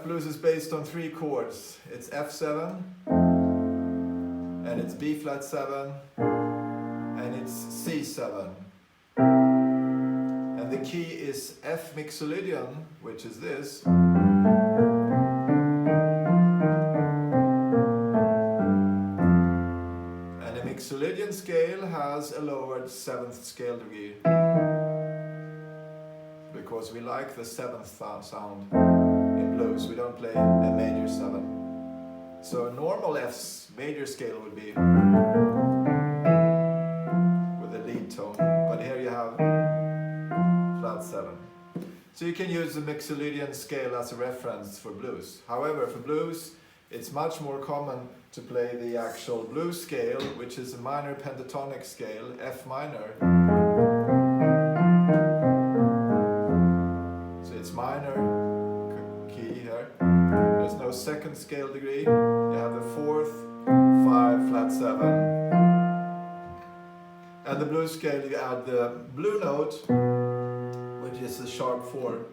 blues is based on 3 chords. It's F7, and it's B flat 7, and it's C7. And the key is F mixolydian, which is this. And a mixolydian scale has a lowered 7th scale degree, because we like the 7th sound in blues. We don't play a major 7. So a normal F major scale would be with a lead tone, but here you have flat 7. So you can use the mixolydian scale as a reference for blues. However, for blues, it's much more common to play the actual blues scale, which is a minor pentatonic scale, F minor. So it's minor key here. There's no 2nd scale degree. You have the 4th, 5, flat 7. And the blues scale, you add the blue note, which is a sharp 4.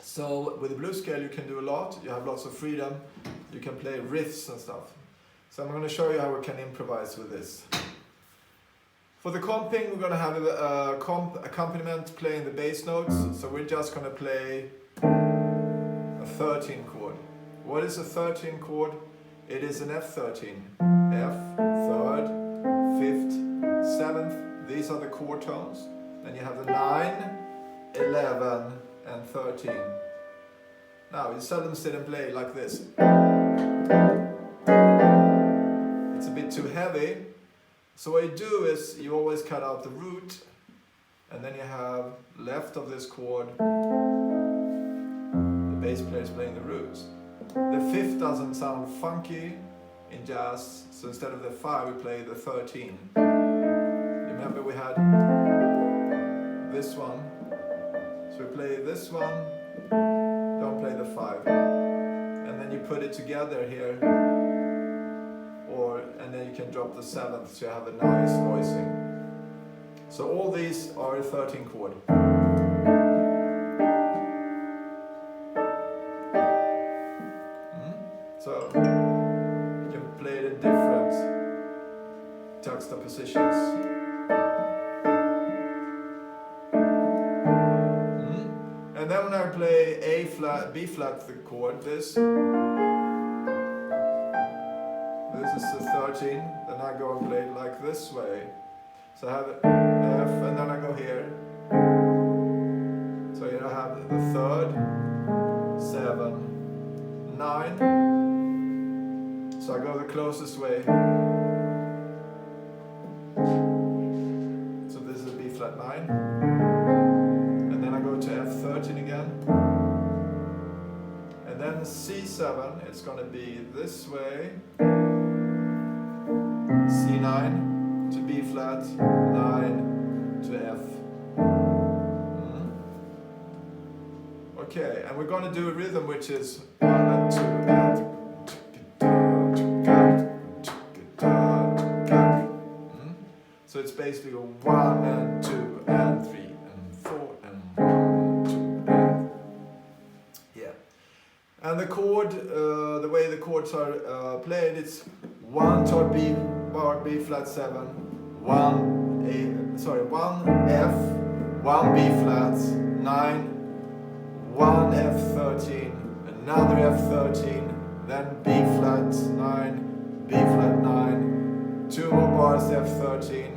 So with the blues scale you can do a lot. You have lots of freedom. You can play riffs and stuff. So I'm going to show you how we can improvise with this. For the comping, we're going to have a accompaniment playing the bass notes. So we're just going to play a 13 chord. What is a 13 chord? It is an F13. F, 3rd, 5th, 7th. These are the chord tones. Then you have the 9, 11 and 13. Now, you seldom sit and play like this. It's a bit too heavy. So what you do is you always cut out the root, and then you have left of this chord, the bass player is playing the roots. The 5th doesn't sound funky in jazz, so instead of the 5 we play the 13. Remember we had this one, so we play this one, don't play the 5, and then you put it together here, and then you can drop the 7th, so you have a nice voicing. So all these are a 13 chord. So you can play it in different juxtapositions. And then when I play A flat, B flat the chord, this is the 13, then I go and play it like this way. So I have F, and then I go here. So here I have the 3rd, 7, 9. So I go the closest way. So this is a B flat 9. And then I go to F13 again. And then C7, it's going to be this way. C9 to B flat, 9 to F. Okay, and we're going to do a rhythm which is 1 and 2 and. So it's basically 1 and 2 and 3 and 4 and 1, 2 and. Yeah. And the chord, the way the chords are played, it's 1 to B bar B flat 7, 1 F, 1 B flat 9, 1 F13, another F13, then B flat 9, B flat 9, 2 more bars F13,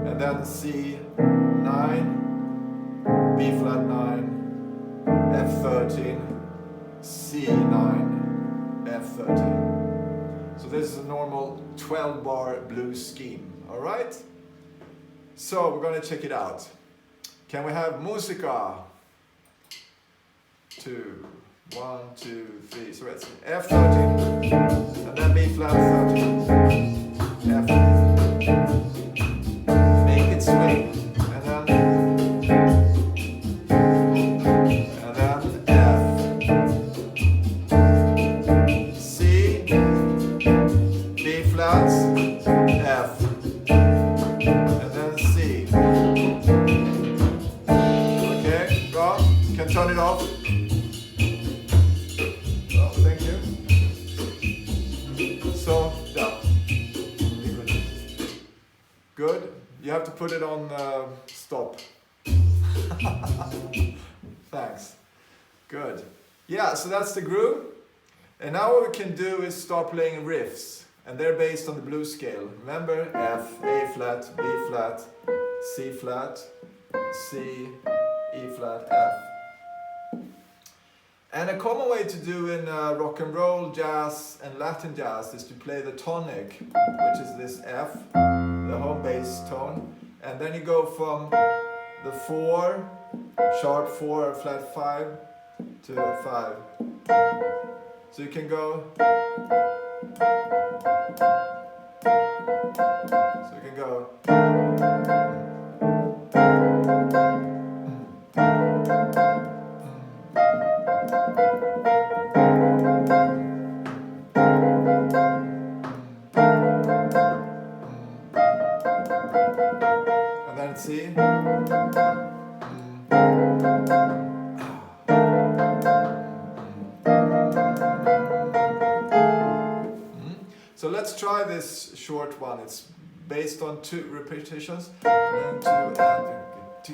and then C9, B flat 9, F13, C9, F13. So this is a normal 12-bar blues scheme, all right? So we're going to check it out. Can we have musica? 2, 1, 2, 3. So it's F13, and then B flat 13. F. Make it swing, and then F. C, B flat, F, and then turn it off. Oh, thank you. So, yeah. Good. You have to put it on stop. Thanks. Good. Yeah, so that's the groove. And now what we can do is start playing riffs. And they're based on the blues scale. Remember? F, A flat, B flat, C flat, C, E flat, F. And a common way to do in rock and roll, jazz and Latin jazz is to play the tonic, which is this F, the home bass tone. And then you go from the 4, sharp 4, flat 5 to 5. So you can go. So you can go. And then C. So let's try this short one. It's based on 2 repetitions. And 2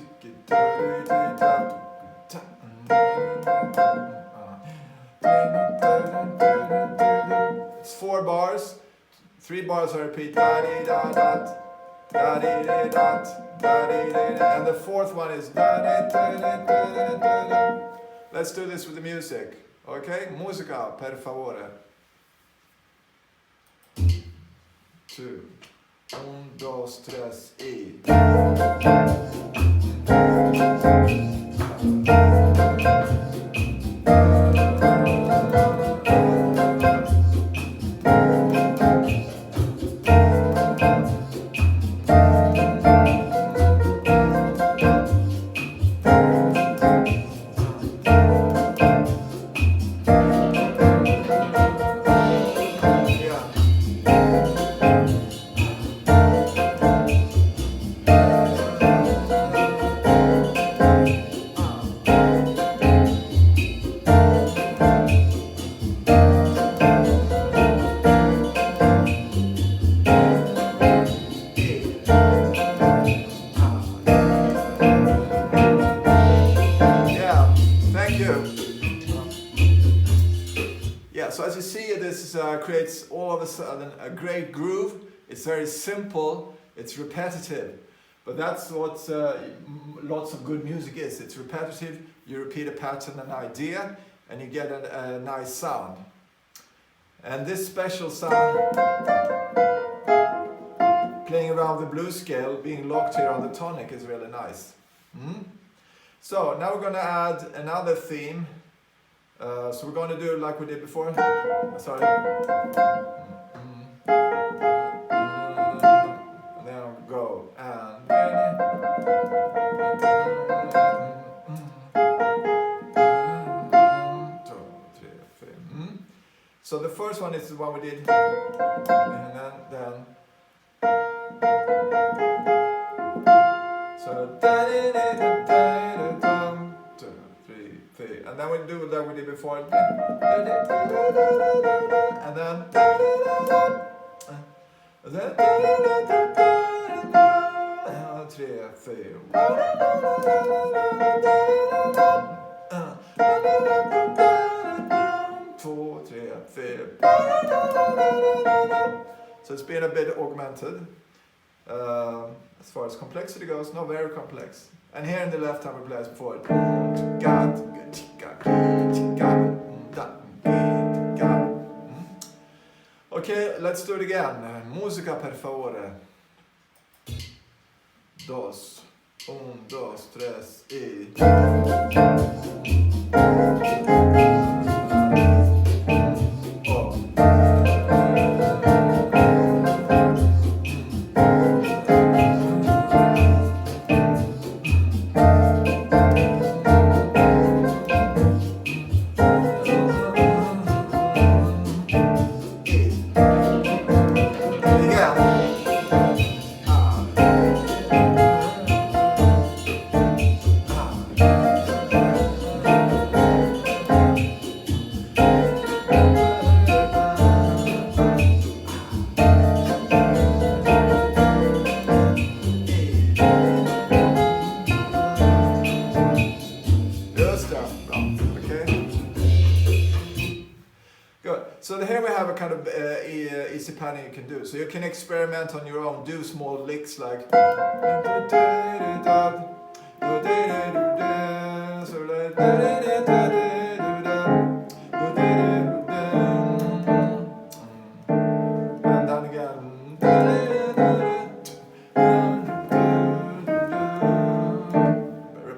it's 4 bars. 3 bars I repeat. Da di da da da di da da da di da, and the 4th one is da di da da da da. Let's do this with the music. Okay? Musica, per favore. 2, 1, 2, 3, y. So as you see, this creates all of a sudden a great groove. It's very simple, it's repetitive. But that's what lots of good music is. It's repetitive, you repeat a pattern, an idea, and you get a nice sound. And this special sound, playing around the blues scale, being locked here on the tonic, is really nice. So now we're going to add another theme. So we're going to do like we did before. Sorry. And then I'll go and. So the first one is the one we did. And then. So. And then we do like we did before. And then. So it's been a bit augmented. As far as complexity goes, not very complex. And here in the left hand we play as before. Okay, let's do it again. Musica per favore. 2, 1, 2, 3, y. easy pattern you can do. So you can experiment on your own, do small licks like and then again.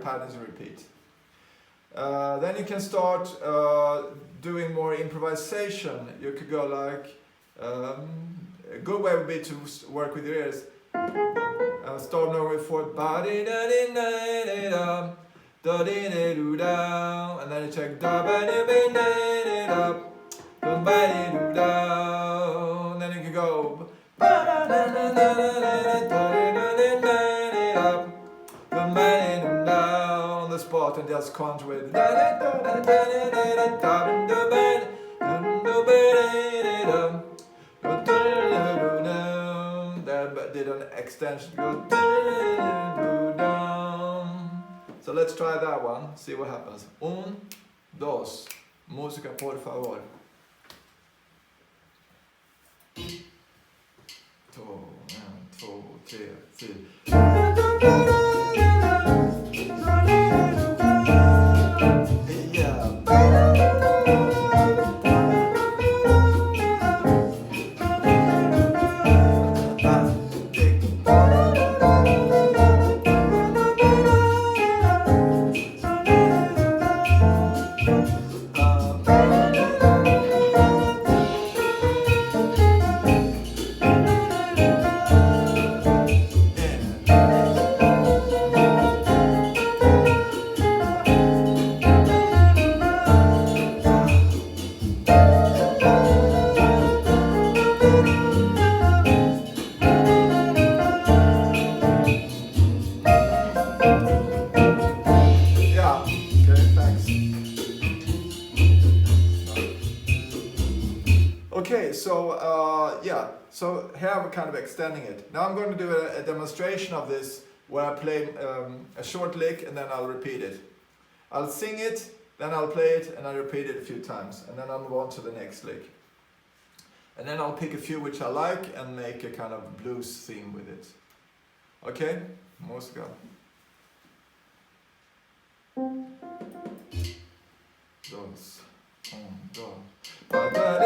Patterns and repeat. Then you can start doing more improvisation. You could go like, a good way would be to work with your ears. Start over with fourth, and then you check, and then you can go, on the spot and just conjure with. Did an extension. So let's try that one, see what happens. Un, dos, música por favor. Två, tre, Okay, so so here I'm kind of extending it. Now I'm going to do a demonstration of this where I play a short lick and then I'll repeat it. I'll sing it, then I'll play it and I'll repeat it a few times and then I'll move on to the next lick. And then I'll pick a few which I like and make a kind of blues theme with it. Okay? Música. Dos, dos. Oh, wow.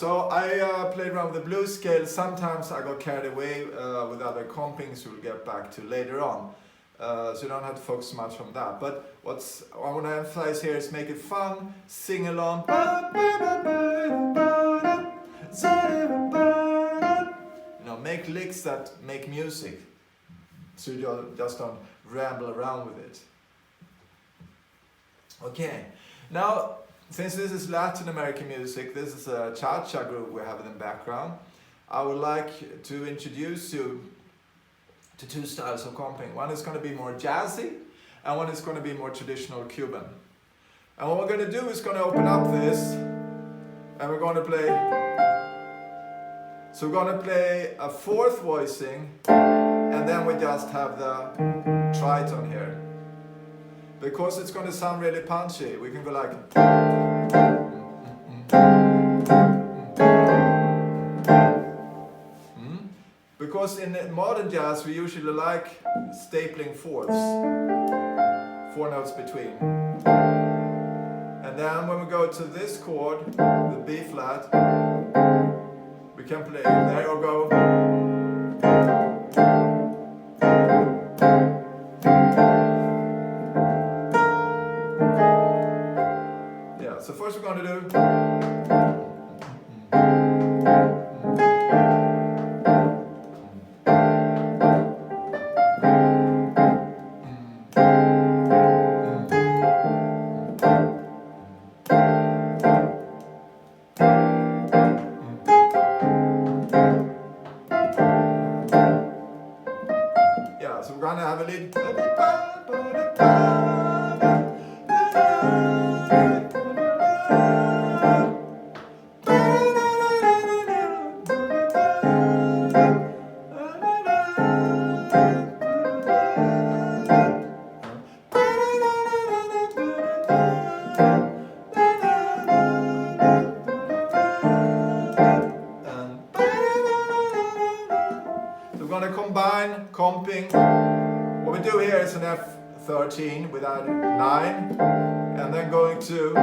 so I played around with the blues scale. Sometimes I got carried away with other compings we'll get back to later on. So you don't have to focus much on that. But what's I want to emphasize here is make it fun, sing along. You know, make licks that make music. So you just don't ramble around with it. Okay, now since this is Latin American music, this is a cha-cha group we have in the background. I would like to introduce you to two styles of comping. One is going to be more jazzy, and one is going to be more traditional Cuban. And what we're going to do is going to open up this, and we're going to play. So we're going to play a fourth voicing, and then we just have the tritone here. Because it's going to sound really punchy, we can go like. Because in modern jazz we usually like stapling fourths, 4 notes between. And then when we go to this chord, the B flat, we can play, there you go. Yeah, so first we're going to do. So we're going to have a lead. So we're going to combine comping. What we do here is an F13 without 9, and then going to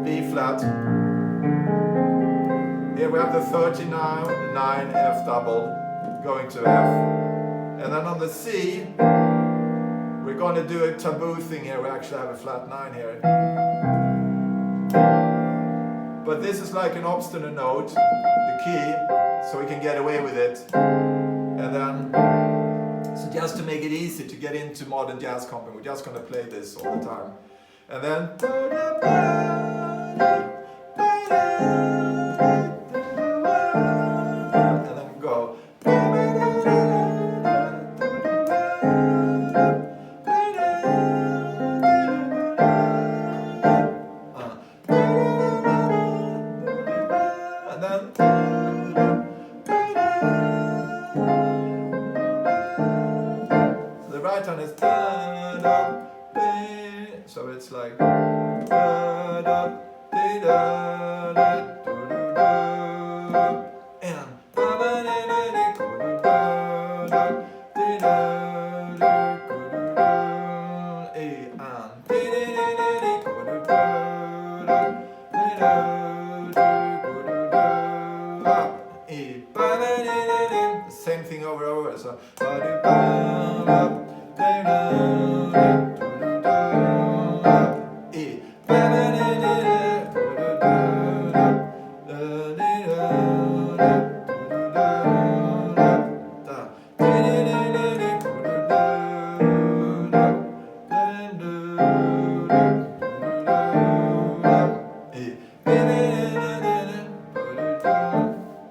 B flat. Here we have the 39, 9, F double, going to F. And then on the C, we're going to do a taboo thing here. We actually have a flat 9 here. But this is like an obstinate note, the key, so we can get away with it. And then, so just to make it easy to get into modern jazz comping, we're just going to play this all the time. And then, and then we go. And then. Right on is da da da, so it's like da da da da da da da, and da da da da da da da da da, and same thing over and over. So.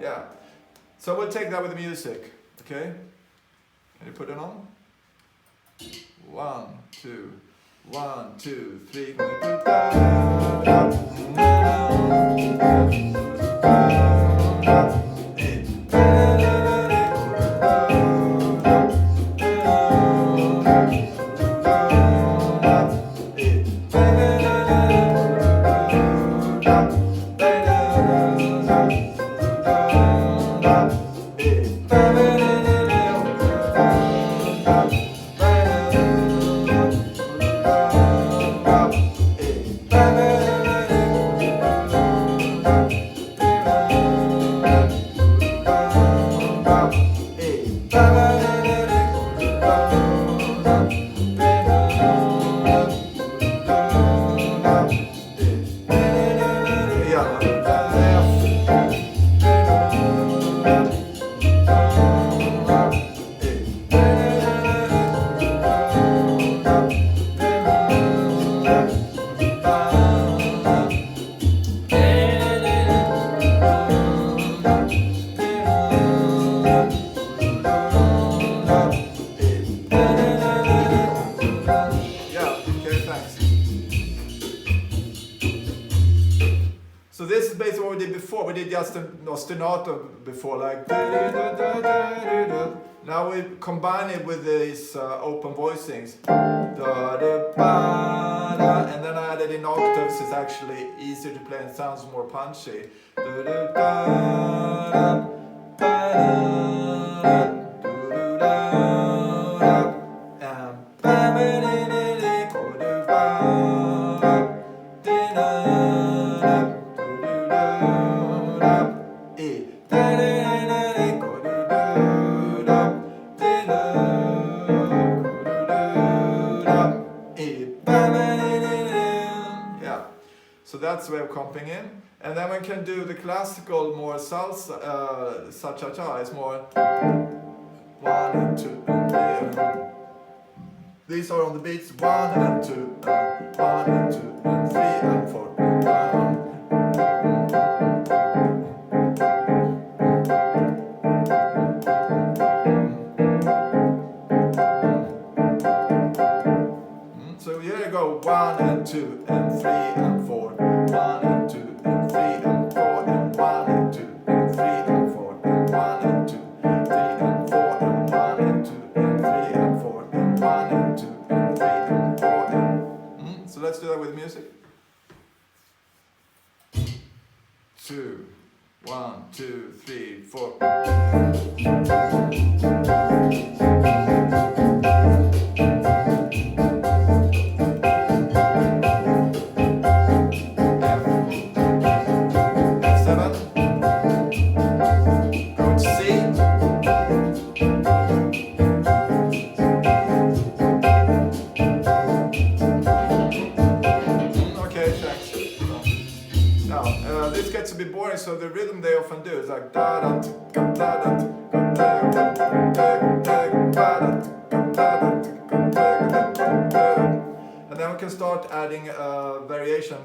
Yeah. So we'll take that with the music, okay? Can you put it on? 1, 2, 1, 2, 3. did before. We did just a ostinato before, like. Now we combine it with these open voicings. And then I added in octaves. It's actually easier to play and sounds more punchy. So that's the way of comping in. And then we can do the classical, more salsa, cha-cha-cha. It's more 1 and 2 and 3. These are on the beats 1 and 2, 1 and 2 and 3 and 4. So here you go, 1 and 2 and 3 and 4. 1 and 2 and 3 and 4 and 1 and 2 and 3 and 4 and 1 and 2, 3 and 4 and 1 and 2 and 3 and 4 and 1 and 2 and 3 and 4 and. So let's do that with music. 2, 1, 2, 3, 4. This gets a bit boring, so the rhythm they often do is like da da da da da and then we can start adding variation.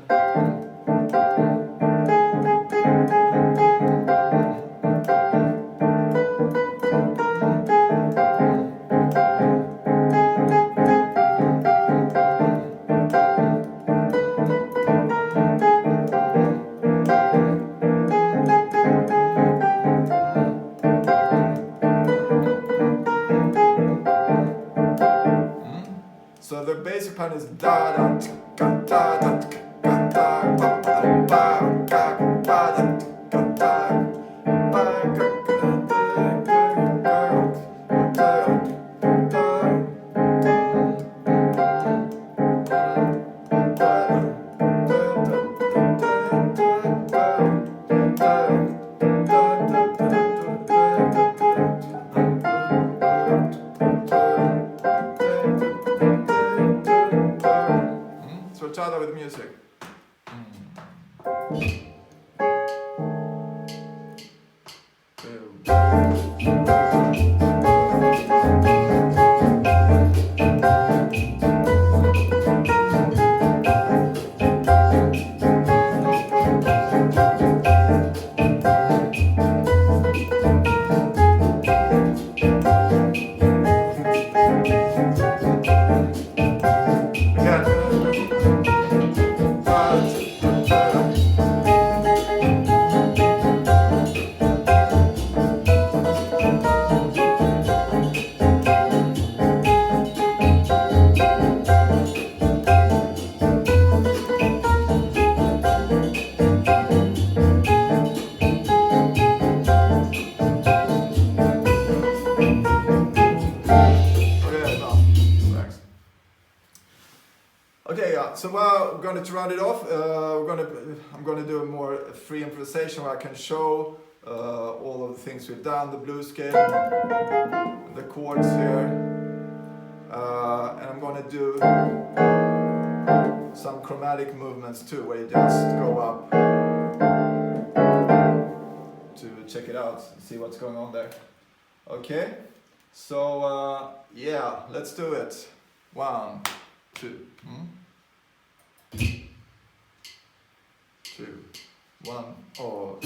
So the basic pattern is da da da da da da with music. So we're going to round it off. I'm going to do a more free improvisation where I can show all of the things we've done, the blues scale, the chords here, and I'm going to do some chromatic movements too, where you just go up to check it out, see what's going on there. Okay, so yeah, let's do it. 1, 2. 2, 1, oh.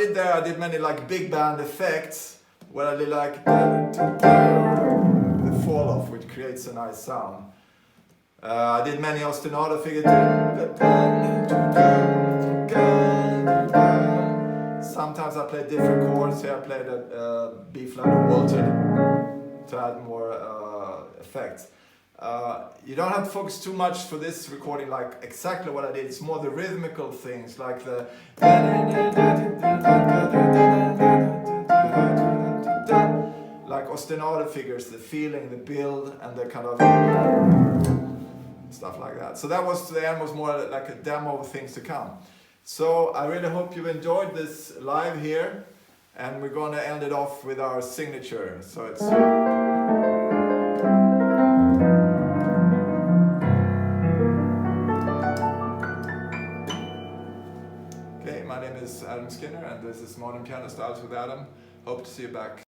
did there, I did many like big band effects, where I did like the fall off, which creates a nice sound. I did many ostinato figures. Sometimes I played different chords. Here I played a B flat altered to add more effects. You don't have to focus too much for this recording, like exactly what I did. It's more the rhythmical things, like the like ostinato figures, the feeling, the build, and the kind of stuff like that. So that was, the end was more like a demo of things to come. So I really hope you enjoyed this live here, and we're going to end it off with our signature. So it's okay. My name is Adam Skinner, and this is Modern Piano Styles with Adam. Hope to see you back.